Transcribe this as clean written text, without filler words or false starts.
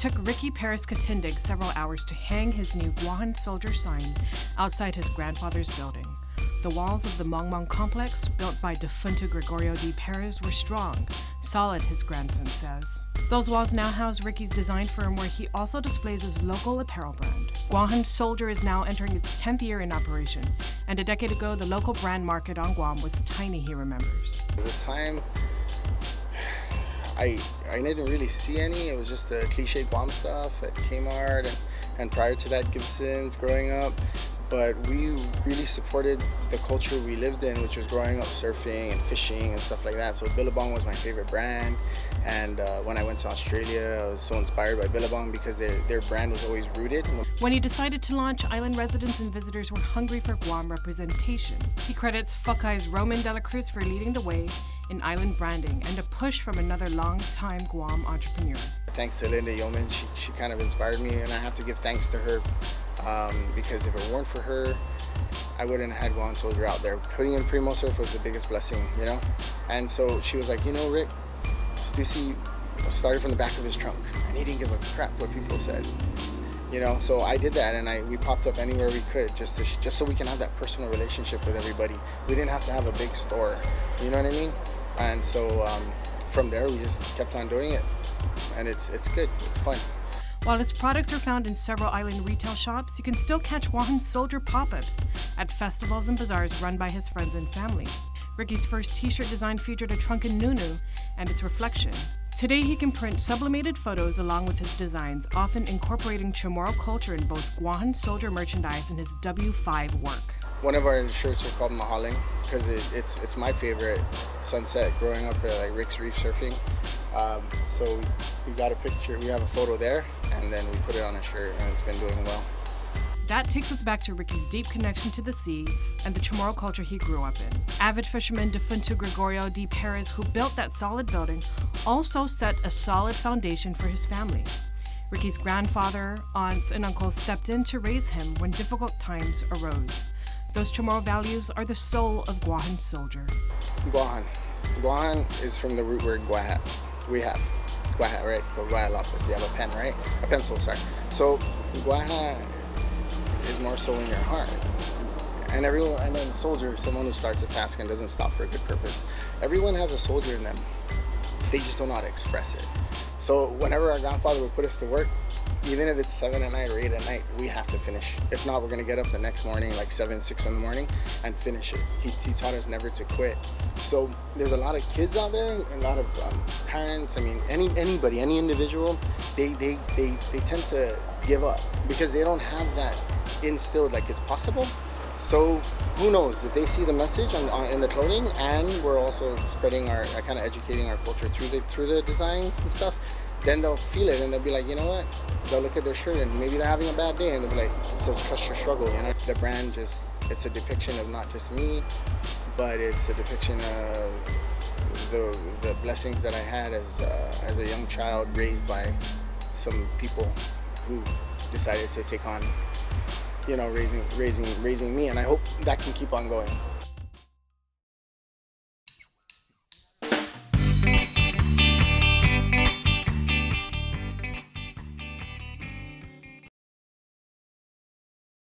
took Ricky Paris Catindig several hours to hang his new KUAM soldier sign outside his grandfather's building. The walls of the Mongmong complex, built by defunto Gregorio D. Perez, were strong, solid, his grandson says. Those walls now house Ricky's design firm, where he also displays his local apparel brand. KUAM Soldier is now entering its 10th year in operation, and a decade ago, the local brand market on Guam was tiny, he remembers. At the time, I didn't really see any. It was just the cliche Guam stuff at Kmart and prior to that, Gibson's growing up. But we really supported the culture we lived in, which was growing up surfing and fishing and stuff like that. So Billabong was my favorite brand. And when I went to Australia, I was so inspired by Billabong because their brand was always rooted. When he decided to launch, island residents and visitors were hungry for Guam representation. He credits Whakai's Roman de la Cruz for leading the way in island branding and a push from another long-time Guam entrepreneur. Thanks to Linda Yeoman, she kind of inspired me, and I have to give thanks to her because if it weren't for her, I wouldn't have had KUAM Soldier out there. Putting in Primo Surf was the biggest blessing, you know? And so she was like, you know, Rick, Stussy started from the back of his trunk, and he didn't give a crap what people said. You know, so I did that, and we popped up anywhere we could just so we can have that personal relationship with everybody. We didn't have to have a big store, you know what I mean? And so from there, we just kept on doing it, and it's good, it's fun. While his products are found in several island retail shops, you can still catch KUAM Soldier pop-ups at festivals and bazaars run by his friends and family. Ricky's first t-shirt design featured a trunken nunu and its reflection. Today he can print sublimated photos along with his designs, often incorporating Chamorro culture in both KUAM Soldier merchandise and his W5 work. One of our shirts are called Mahaling because it's my favorite sunset growing up at like Rick's Reef surfing. So we got a picture, we have a photo there, and then we put it on a shirt, and it's been doing well. That takes us back to Ricky's deep connection to the sea and the Chamorro culture he grew up in. Avid fisherman defunto Gregorio D. Perez, who built that solid building, also set a solid foundation for his family. Ricky's grandfather, aunts, and uncles stepped in to raise him when difficult times arose. Those Chamorro values are the soul of KUAM Soldier. Guahan. Guahan is from the root word guahat. We have guahat, right? Guahalapis. You have a pen, right? A pencil, sorry. So guahat is more so in your heart. And then soldier, someone who starts a task and doesn't stop for a good purpose. Everyone has a soldier in them. They just don't know how to express it. So whenever our grandfather would put us to work, even if it's 7 at night or 8 at night, we have to finish. If not, we're gonna get up the next morning, like 7, 6 in the morning, and finish it. He taught us never to quit. So there's a lot of kids out there, a lot of parents. I mean, anybody, any individual, they tend to give up because they don't have that instilled like it's possible. So who knows, if they see the message in the clothing, and we're also spreading our, kind of educating our culture through the designs and stuff, then they'll feel it and they'll be like, you know what? They'll look at their shirt and maybe they're having a bad day and they'll be like, it's such a struggle, you know? The brand it's a depiction of not just me, but it's a depiction of the blessings that I had as a young child, raised by some people who decided to take on, you know, raising me, and I hope that can keep on going.